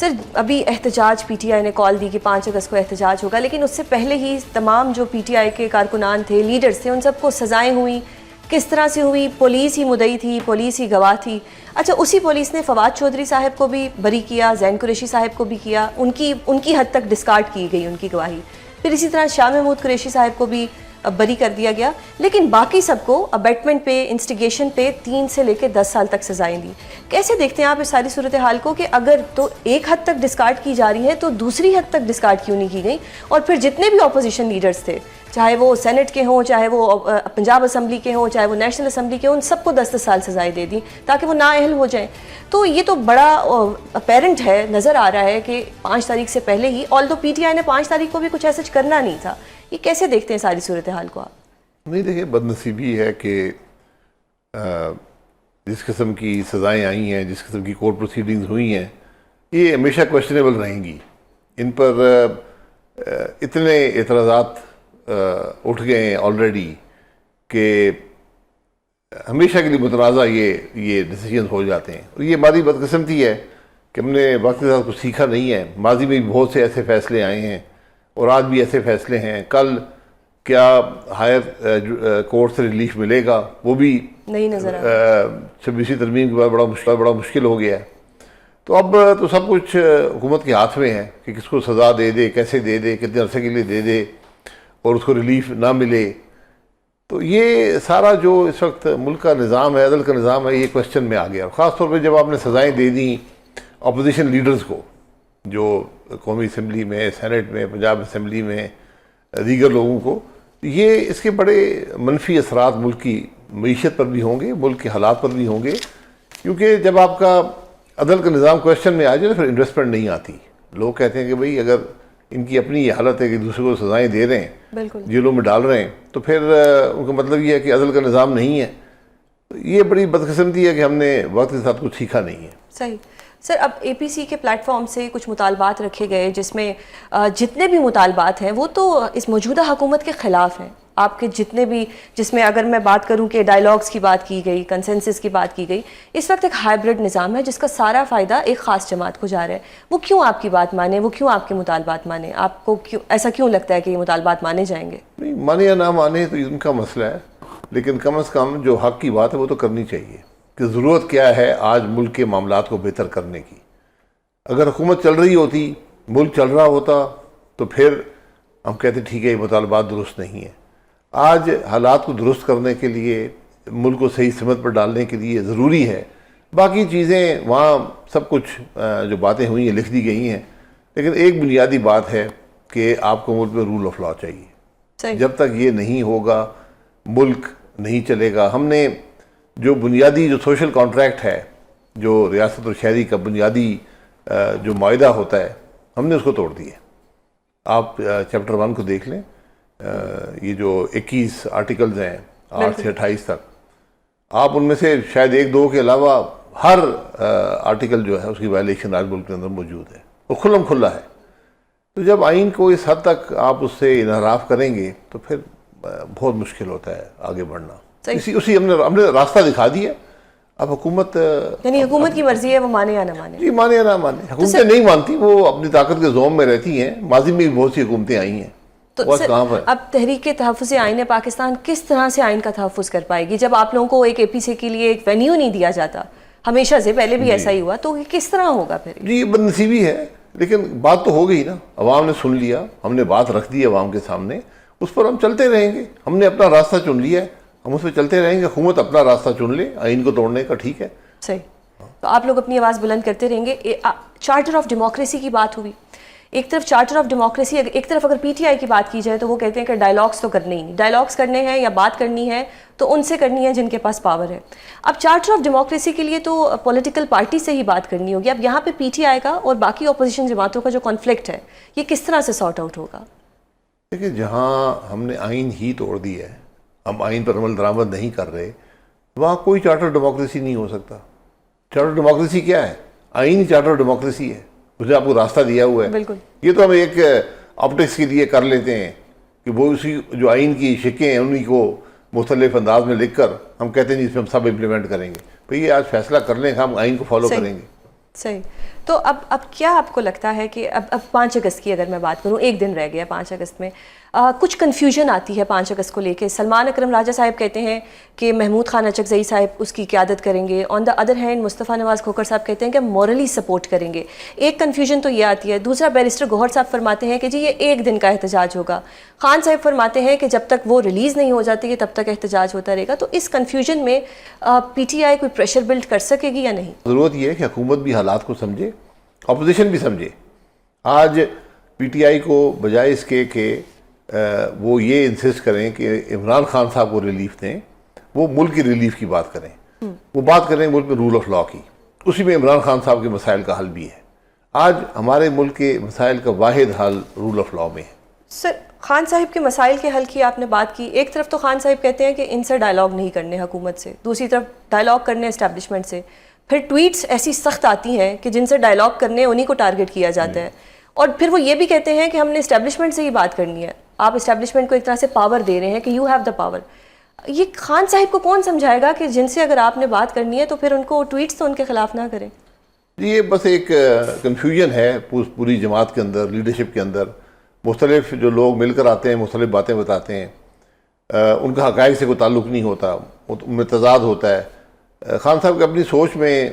سر ابھی احتجاج P T I نے کال دی کہ 5 اگست کو احتجاج ہوگا، لیکن اس سے پہلے ہی تمام جو پی ٹی آئی کے کارکنان تھے، لیڈرز تھے، ان سب کو سزائیں ہوئیں. کس طرح سے ہوئی؟ پولیس ہی مدعی تھی، پولیس ہی گواہ تھی. اچھا، اسی پولیس نے فواد چودھری صاحب کو بھی بری کیا، زین قریشی صاحب کو بھی کیا، ان کی حد تک ڈسکارڈ کی گئی ان کی گواہی. پھر اسی طرح شاہ محمود قریشی صاحب کو بھی بری کر دیا گیا، لیکن باقی سب کو ابیٹمنٹ پہ، انسٹیگیشن پہ 3 سے لے کے 10 سال تک سزائیں دی. کیسے دیکھتے ہیں آپ اس ساری صورتحال کو کہ اگر تو ایک حد تک ڈسکارڈ کی جا رہی ہے تو دوسری حد تک ڈسکارڈ کیوں نہیں کی گئی؟ اور پھر جتنے بھی اپوزیشن لیڈرز تھے، چاہے وہ سینٹ کے ہوں، چاہے وہ پنجاب اسمبلی کے ہوں، چاہے وہ نیشنل اسمبلی کے ہوں، ان سب کو 10 سال سزائیں دے دیں تاکہ وہ نااہل ہو جائیں. تو یہ تو بڑا اپیرنٹ ہے، نظر آ رہا ہے کہ 5 تاریخ سے پہلے ہی، آلدو پی ٹی آئی نے 5 تاریخ کو بھی کچھ ایسا کرنا نہیں تھا. یہ کیسے دیکھتے ہیں ساری صورتحال کو آپ؟ نہیں دیکھیں، بد نصیبی ہے کہ جس قسم کی سزائیں آئی ہیں، جس قسم کی کورٹ پروسیڈنگز ہوئی ہیں، یہ ہمیشہ کویسچنیبل رہیں گی. ان پر اتنے اعتراضات اٹھ گئے ہیں آلریڈی کہ ہمیشہ کے لیے متنازع یہ ڈیسیجنز ہو جاتے ہیں. اور یہ ہماری بدقسمتی ہے کہ ہم نے وقت کے ساتھ کچھ سیکھا نہیں ہے. ماضی میں بھی بہت سے ایسے فیصلے آئے ہیں اور آج بھی ایسے فیصلے ہیں. کل کیا ہائر کورٹ سے ریلیف ملے گا وہ بھی نہیں نظر آ رہا. 26ویں ترمیم کے بعد بڑا مشکل ہو گیا ہے. تو اب تو سب کچھ حکومت کے ہاتھ میں ہے کہ کس کو سزا دے دے، کیسے دے دے، کتنے عرصے کے لیے دے دے اور اس کو ریلیف نہ ملے. تو یہ سارا جو اس وقت ملک کا نظام ہے، عدل کا نظام ہے، یہ کویسچن میں آ گیا. اور خاص طور پہ جب آپ نے سزائیں دے دیں اپوزیشن لیڈرز کو، جو قومی اسمبلی میں، سینٹ میں، پنجاب اسمبلی میں، دیگر لوگوں کو، یہ اس کے بڑے منفی اثرات ملک کی معیشت پر بھی ہوں گے، ملک کے حالات پر بھی ہوں گے. کیونکہ جب آپ کا عدل کا نظام کویسچن میں آ جائے تو پھر انویسٹمنٹ نہیں آتی. لوگ کہتے ہیں کہ بھئی اگر ان کی اپنی یہ حالت ہے کہ دوسرے کو سزائیں دے رہے ہیں، جیلوں میں ڈال رہے ہیں، تو پھر ان کا مطلب یہ ہے کہ عدل کا نظام نہیں ہے. یہ بڑی بدقسمتی ہے کہ ہم نے وقت کے ساتھ کچھ سیکھا نہیں ہے. صحیح. سر اب اے پی سی کے پلیٹ فارم سے کچھ مطالبات رکھے گئے جس میں جتنے بھی مطالبات ہیں وہ تو اس موجودہ حکومت کے خلاف ہیں. آپ کے جتنے بھی، جس میں اگر میں بات کروں کہ ڈائیلاگز کی بات کی گئی، کنسنسس کی بات کی گئی، اس وقت ایک ہائبرڈ نظام ہے جس کا سارا فائدہ ایک خاص جماعت کو جا رہا ہے. وہ کیوں آپ کی بات مانے؟ وہ کیوں آپ کے مطالبات مانے؟ آپ کو ایسا کیوں لگتا ہے کہ یہ مطالبات مانے جائیں گے؟ نہیں، مانے یا نہ مانے تو ان کا مسئلہ ہے، لیکن کم از کم جو حق کی بات ہے وہ تو کرنی چاہیے کہ ضرورت کیا ہے آج ملک کے معاملات کو بہتر کرنے کی. اگر حکومت چل رہی ہوتی، ملک چل رہا ہوتا، تو پھر ہم کہتے ٹھیک ہے یہ مطالبات درست نہیں ہیں. آج حالات کو درست کرنے کے لیے، ملک کو صحیح سمت پر ڈالنے کے لیے ضروری ہے. باقی چیزیں وہاں سب کچھ جو باتیں ہوئی ہیں لکھ دی گئی ہیں، لیکن ایک بنیادی بات ہے کہ آپ کو ملک میں رول آف لا چاہیے. جب تک یہ نہیں ہوگا ملک نہیں چلے گا. ہم نے جو بنیادی جو سوشل کانٹریکٹ ہے، جو ریاست اور شہری کا بنیادی جو معاہدہ ہوتا ہے، ہم نے اس کو توڑ دیا. آپ چیپٹر 1 کو دیکھ لیں، یہ جو 21 آرٹیکلز ہیں 8 سے 28 تک، آپ ان میں سے شاید 1-2 کے علاوہ ہر آرٹیکل جو ہے اس کی وائلیشن آج ملک کے اندر موجود ہے، وہ کھلم کھلا ہے. تو جب آئین کو اس حد تک آپ اس سے انحراف کریں گے تو پھر بہت مشکل ہوتا ہے آگے بڑھنا. اسی ہم نے راستہ دکھا دیا. اب حکومت، یعنی حکومت کی مرضی ہے وہ مانے یا نہ مانے. جی، مانے یا نہ مانے. حکومتیں نہیں مانتی، وہ اپنی طاقت کے زوم میں رہتی ہیں. ماضی میں بھی بہت سی حکومتیں آئی ہیں. تو اب تحریک تحفظ آئین پاکستان کس طرح سے آئین کا تحفظ کر پائے گی جب آپ لوگوں کو ایک اے پی سی کے لیے ایک وینیو نہیں دیا جاتا؟ ہمیشہ سے پہلے بھی ایسا ہی ہوا، تو یہ کس طرح ہوگا پھر؟ جی، یہ بد نصیبی ہے، لیکن بات تو ہو گئی نا. عوام نے سن لیا، ہم نے بات رکھ دی عوام کے سامنے، اس پر ہم چلتے رہیں گے. ہم نے اپنا راستہ چن لیا ہے، ہم اس پہ چلتے رہیں گے. حکومت اپنا راستہ چن لے آئین کو توڑنے کا، ٹھیک ہے. صحیح. تو آپ لوگ اپنی آواز بلند کرتے رہیں گے. چارٹر آف ڈیموکریسی کی بات ہوئی. ایک طرف چارٹر آف ڈیموکریسی، ایک طرف اگر پی ٹی آئی کی بات کی جائے تو وہ کہتے ہیں کہ ڈائیلاگس تو کرنے ہی نہیں. ڈائیلاگس کرنے ہیں یا بات کرنی ہے تو ان سے کرنی ہے جن کے پاس پاور ہے. اب چارٹر آف ڈیموکریسی کے لیے تو پولیٹیکل پارٹی سے ہی بات کرنی ہوگی. اب یہاں پہ پی ٹی آئی کا اور باقی اپوزیشن جماعتوں کا جو کانفلکٹ ہے، یہ کس طرح سے سارٹ آؤٹ ہوگا؟ دیکھیں، جہاں ہم نے آئین ہی توڑ دی ہے، ہم آئین پر عمل درآمد نہیں کر رہے، وہاں کوئی چارٹر ڈیموکریسی نہیں ہو سکتا. چارٹر ڈیموکریسی کیا ہے؟ آئین ہی چارٹر ڈیموکریسی ہے. اس نے آپ کو راستہ دیا ہوا ہے. بالکل. یہ تو ہم ایک آپٹکس کے لیے کر لیتے ہیں کہ وہ اسی جو آئین کی شقیں ہیں انہی کو مختلف انداز میں لکھ کر ہم کہتے ہیں جس میں ہم سب امپلیمنٹ کریں گے. بھئی یہ آج فیصلہ کر لیں، ہم آئین کو فالو کریں گے. صحیح. تو اب کیا آپ کو لگتا ہے کہ اب 5 اگست کی اگر میں بات کروں، ایک دن رہ گیا 5 اگست میں، کچھ کنفیوژن آتی ہے 5 اگست کو لے کے. سلمان اکرم راجہ صاحب کہتے ہیں کہ محمود خان اچکزئی صاحب اس کی قیادت کریں گے، آن دا ادر ہینڈ مصطفیٰ نواز کھوکھر صاحب کہتے ہیں کہ مورلی سپورٹ کریں گے. ایک کنفیوژن تو یہ آتی ہے. دوسرا بیرسٹر گوہر صاحب فرماتے ہیں کہ جی یہ ایک دن کا احتجاج ہوگا. خان صاحب فرماتے ہیں کہ جب تک وہ ریلیز نہیں ہو جاتی ہے تب تک احتجاج ہوتا رہے گا. تو اس کنفیوژن میں پی ٹی آئی کوئی پریشر بلڈ کر سکے گی یا نہیں؟ ضرورت یہ ہے کہ حکومت بھی حالات کو سمجھے، اپوزیشن بھی سمجھے. آج پی ٹی آئی کو بجائے اس کے کہ وہ یہ انسسٹ کریں کہ عمران خان صاحب کو ریلیف دیں، وہ ملک کی ریلیف کی بات کریں. وہ بات کریں ملک میں رول آف لا کی، اسی میں عمران خان صاحب کے مسائل کا حل بھی ہے. آج ہمارے ملک کے مسائل کا واحد حل رول آف لا میں ہے. سر خان صاحب کے مسائل کے حل کی آپ نے بات کی. ایک طرف تو خان صاحب کہتے ہیں کہ ان سے ڈائلاگ نہیں کرنے حکومت سے، دوسری طرف ڈائلاگ کرنے اسٹیبلشمنٹ سے. پھر ٹویٹس ایسی سخت آتی ہیں کہ جن سے ڈائلاگ کرنے انہی کو ٹارگٹ کیا جاتا ہے. اور پھر وہ یہ بھی کہتے ہیں کہ ہم نے اسٹیبلشمنٹ سے ہی بات کرنی ہے. آپ اسٹیبلشمنٹ کو ایک طرح سے پاور دے رہے ہیں کہ یو ہیو دا پاور. یہ خان صاحب کو کون سمجھائے گا کہ جن سے اگر آپ نے بات کرنی ہے تو پھر ان کو ٹویٹس تو ان کے خلاف نہ کریں؟ یہ بس ایک کنفیوژن ہے پوری جماعت کے اندر، لیڈرشپ کے اندر. مختلف جو لوگ مل کر آتے ہیں، مختلف باتیں بتاتے ہیں، ان کا حقائق سے کوئی تعلق نہیں ہوتا، ان میں تضاد ہوتا ہے. خان صاحب کی اپنی سوچ میں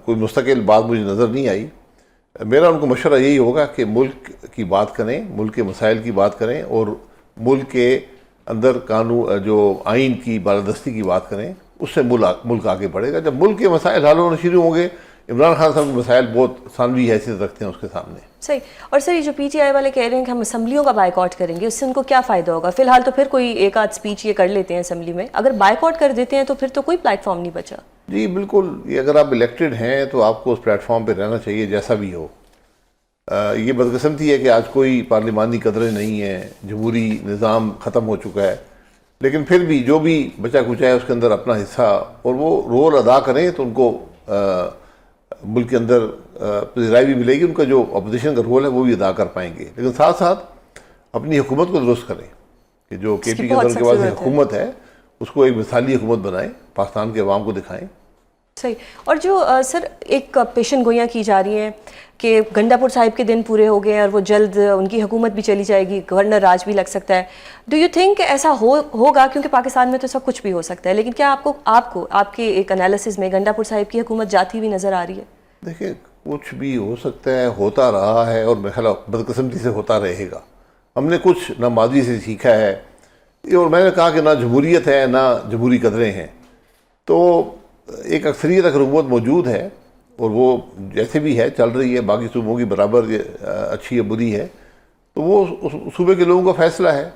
کوئی مستقل بات مجھے نظر نہیں آئی. میرا ان کو مشورہ یہی ہوگا کہ ملک کی بات کریں، ملک کے مسائل کی بات کریں، اور ملک کے اندر قانون جو آئین کی بالادستی کی بات کریں. اس سے ملک آگے بڑھے گا. جب ملک کے مسائل حل ہونا شروع ہوں گے، عمران خان صاحب کے مسائل بہت ثانوی حیثیت رکھتے ہیں اس کے سامنے. صحیح. اور سر یہ جو پی ٹی آئی والے کہہ رہے ہیں کہ ہم اسمبلیوں کا بائیک آؤٹ کریں گے، اس سے ان کو کیا فائدہ ہوگا؟ فی الحال تو پھر کوئی ایک آدھ اسپیچ یہ کر لیتے ہیں اسمبلی میں، اگر بائیک آؤٹ کر دیتے ہیں تو پھر تو کوئی پلیٹ فارم نہیں بچا. جی بالکل. یہ اگر آپ الیکٹڈ ہیں تو آپ کو اس پلیٹ فارم پہ رہنا چاہیے جیسا بھی ہو. یہ بدقسمتی ہے کہ آج کوئی پارلیمانی قدریں نہیں ہیں، جمہوری نظام ختم ہو چکا ہے. لیکن پھر بھی جو بھی بچا کچا ہے اس کے اندر اپنا حصہ اور وہ رول ادا کریں تو ان کو ملک کے اندر پذیرائی بھی ملے گی. ان کا جو اپوزیشن کا رول ہے وہ بھی ادا کر پائیں گے. لیکن ساتھ ساتھ اپنی حکومت کو درست کریں کہ جو کے پی کے اندر کے پاس حکومت ہے اس کو ایک مثالی حکومت بنائیں، پاکستان کے عوام کو دکھائیں. صحیح. اور جو سر ایک پیشن گوئیاں کی جا رہی ہیں کہ گنڈا پور صاحب کے دن پورے ہو گئے ہیں اور وہ جلد ان کی حکومت بھی چلی جائے گی، گورنر راج بھی لگ سکتا ہے. ڈو یو تھنک ایسا ہوگا؟ کیونکہ پاکستان میں تو سب کچھ بھی ہو سکتا ہے، لیکن کیا آپ کے ایک انالیسس میں گنڈا پور صاحب کی حکومت جاتی ہوئی نظر آ رہی ہے؟ دیکھیں کچھ بھی ہو سکتا ہے، ہوتا رہا ہے اور میرے خیال بدقسمتی سے ہوتا رہے گا. ہم نے کچھ نہ ماضی سے سیکھا ہے، اور میں نے کہا کہ نہ جمہوریت ہے نہ جمہوری قدریں ہیں. تو ایک اکثریت حکومت موجود ہے اور وہ جیسے بھی ہے چل رہی ہے، باقی صوبوں کی برابر اچھی یا بری ہے. تو وہ صوبے کے لوگوں کا فیصلہ ہے،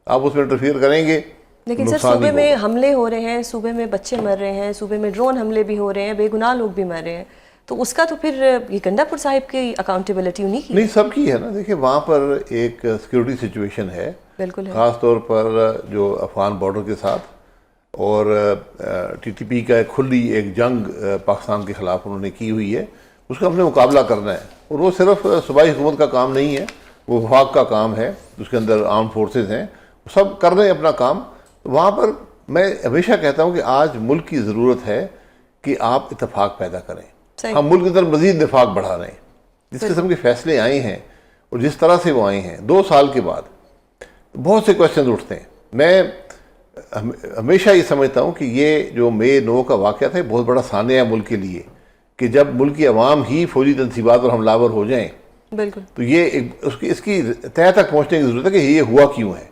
آپ اس میں انٹرفیئر کریں گے. لیکن سر صوبے میں حملے ہو رہے ہیں، صوبے میں بچے مر رہے ہیں، صوبے میں ڈرون حملے بھی ہو رہے ہیں، بے گناہ لوگ بھی مر رہے ہیں. تو اس کا تو پھر یہ گنڈا پور صاحب کی اکاؤنٹیبلٹی انہی کی نہیں، سب کی ہے نا. دیکھیں وہاں پر ایک سیکیورٹی سچویشن ہے، بالکل ہے، خاص طور پر جو افغان بارڈر کے ساتھ، اور ٹی ٹی پی کا کھلی ایک جنگ پاکستان کے خلاف انہوں نے کی ہوئی ہے. اس کا ہم نے مقابلہ کرنا ہے، اور وہ صرف صوبائی حکومت کا کام نہیں ہے، وہ وفاق کا کام ہے. اس کے اندر آرم فورسز ہیں، سب کر رہے ہیں اپنا کام. وہاں پر میں ہمیشہ کہتا ہوں کہ آج ملک کی ضرورت ہے کہ آپ اتفاق پیدا کریں. ہم ملک کے اندر مزید نفاق بڑھا رہے ہیں. جس قسم کے فیصلے آئے ہیں اور جس طرح سے وہ آئے ہیں 2 سال کے بعد، بہت سے کویشچنز اٹھتے ہیں. میں ہمیشہ یہ سمجھتا ہوں کہ یہ جو مئی 9 کا واقعہ تھا بہت بڑا سانحہ ہے ملک کے لیے، کہ جب ملک کی عوام ہی فوجی تنصیبات پر حملہ آور ہو جائیں بالکل، تو یہ اس کی تہہ تک پہنچنے کی ضرورت ہے کہ یہ ہوا کیوں ہے.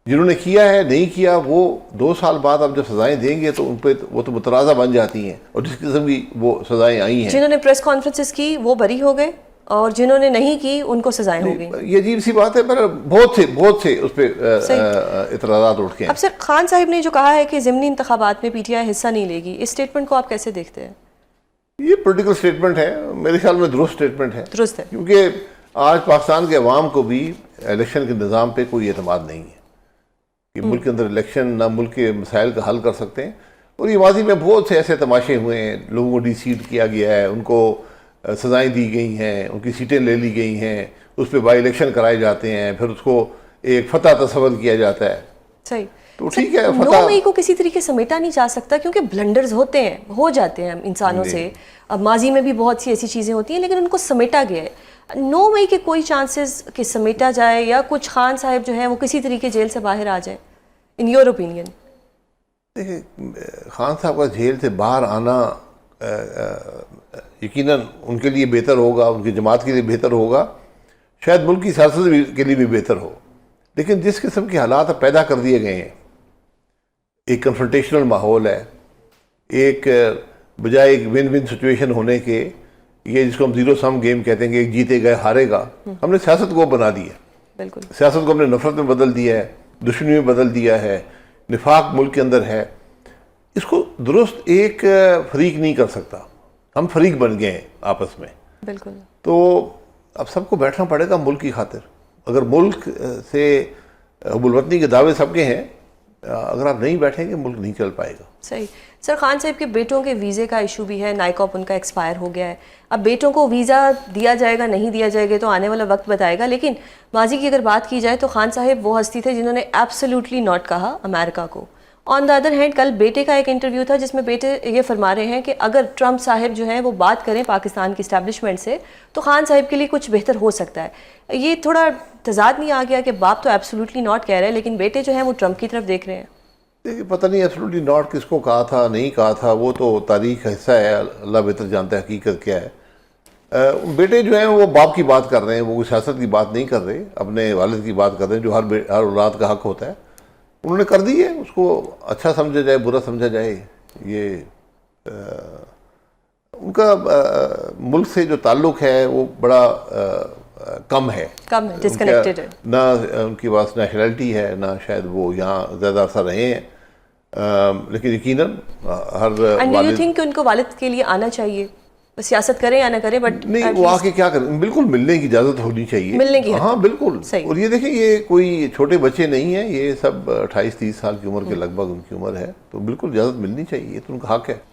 جنہوں نے کیا ہے نہیں کیا، وہ 2 سال بعد اب جب سزائیں دیں گے تو ان پہ وہ تو متنازع بن جاتی ہیں. اور جس قسم کی وہ سزائیں آئی ہیں، جنہوں نے پریس کانفرنسز کی وہ بری ہو گئے اور جنہوں نے نہیں کی ان کو سزائیں ہو گئیں. یہ عجیب سی بات ہے، پر بہت سے اس پہ اعتراضات اٹھ کے ہیں. اب سر خان صاحب نے جو کہا ہے کہ ضمنی انتخابات میں پی ٹی آئی حصہ نہیں لے گی، اس اسٹیٹمنٹ کو آپ کیسے دیکھتے ہیں؟ یہ پولیٹیکل سٹیٹمنٹ ہے، میرے خیال میں درست سٹیٹمنٹ ہے. درست ہے، کیونکہ آج پاکستان کے عوام کو بھی الیکشن کے نظام پہ کوئی اعتماد نہیں ہے کہ ملک کے اندر الیکشن نہ ملک کے مسائل کا حل کر سکتے ہیں. اور یہ ماضی میں بہت سے ایسے تماشے ہوئے ہیں، لوگوں کو ڈی سیٹ کیا گیا ہے، ان کو سزائیں دی گئی ہیں، ان کی سیٹیں لے لی گئی ہیں، اس پہ بائی الیکشن کرائے جاتے ہیں، پھر اس کو ایک فتح تصور کیا جاتا ہے. صحیح. تو ٹھیک ہے 9 مئی کو کسی طریقے سمیٹا نہیں جا سکتا کیونکہ بلنڈرز ہوتے ہیں, ہو جاتے ہیں انسانوں سے, اب ماضی میں بھی بہت سی ایسی چیزیں ہوتی ہیں لیکن ان کو سمیٹا گیا ہے. 9 مئی کے کوئی چانسز کہ سمیٹا جائے یا کچھ خان صاحب جو ہیں وہ کسی طریقے جیل سے باہر آ جائیں, ان یور اوپینین؟ دیکھیں خان صاحب کا جیل سے باہر آنا یقیناً ان کے لیے بہتر ہوگا, ان کی جماعت کے لیے بہتر ہوگا, شاید ملک کی سیاست کے لیے بھی بہتر ہو. لیکن جس قسم کے حالات پیدا کر دیے گئے ہیں, ایک کنفرنٹیشنل ماحول ہے, ایک بجائے ایک ون ون سچویشن ہونے کے, یہ جس کو ہم زیرو سم گیم کہتے ہیں کہ ایک جیتے گئے ہارے گا, ہم نے سیاست کو بنا دیا. بالکل, سیاست کو ہم نے نفرت میں بدل دیا ہے, دشمنی میں بدل دیا ہے, نفاق ملک کے اندر ہے. اس کو درست ایک فریق نہیں کر سکتا, ہم فریق بن گئے ہیں آپس میں. بالکل. تو اب سب کو بیٹھنا پڑے گا ملک کی خاطر. اگر ملک سے حب الوطنی کے دعوے سب کے ہیں, اگر آپ نہیں بیٹھیں گے ملک نہیں چل پائے گا. صحیح. سر خان صاحب کے بیٹوں کے ویزے کا ایشو بھی ہے, نائکاپ ان کا ایکسپائر ہو گیا ہے. اب بیٹوں کو ویزا دیا جائے گا نہیں دیا جائے گا تو آنے والا وقت بتائے گا, لیکن ماضی کی اگر بات کی جائے تو خان صاحب وہ ہستی تھے جنہوں نے ایبسلیوٹلی ناٹ کہا امریکہ کو. آن دا ادر ہینڈ کل بیٹے کا ایک انٹرویو تھا جس میں بیٹے یہ فرما رہے ہیں کہ اگر ٹرمپ صاحب جو ہیں وہ بات کریں پاکستان کی اسٹیبلشمنٹ سے تو خان صاحب کے لیے کچھ بہتر ہو سکتا ہے. یہ تھوڑا تضاد نہیں آ گیا کہ باپ تو ایبسلیوٹلی ناٹ کہہ رہے ہیں لیکن بیٹے جو ہیں وہ ٹرمپ کی طرف دیکھ رہے ہیں؟ دیکھیے پتہ نہیں ایبسلیوٹلی ناٹ کس کو کہا تھا نہیں کہا تھا, وہ تو تاریخ کا حصہ ہے, اللہ بہتر جانتا ہے حقیقت کیا ہے. بیٹے جو ہیں وہ باپ کی بات کر رہے ہیں, وہ سیاست کی بات نہیں کر رہے, اپنے والد کی بات کر رہے ہیں جو ہر اولاد کا حق ہوتا ہے. انہوں نے کر دی ہے, اس کو اچھا سمجھا جائے برا سمجھا جائے, یہ ان کا ملک سے جو تعلق ہے وہ بڑا کم ہے, ڈسکنیکٹڈ ہے. نہ ان کے پاس نیشنلٹی ہے, نہ شاید وہ یہاں زیادہ عرصہ رہے ہیں. لیکن یقیناً ہر اینڈ ڈو یو تھنک کہ ان کو والد کے لیے آنا چاہیے, سیاست کریں یا نہ کریں, بٹ نہیں وہ آ کے کیا کریں, بالکل ملنے کی اجازت ہونی چاہیے, ملنے کی, ہاں بالکل. صحیح. اور یہ دیکھیں یہ کوئی چھوٹے بچے نہیں ہیں, یہ سب 28-30 سال کی عمر کے لگ بھگ ان کی عمر ہے, تو بالکل اجازت ملنی چاہیے, تو ان کا حق ہے.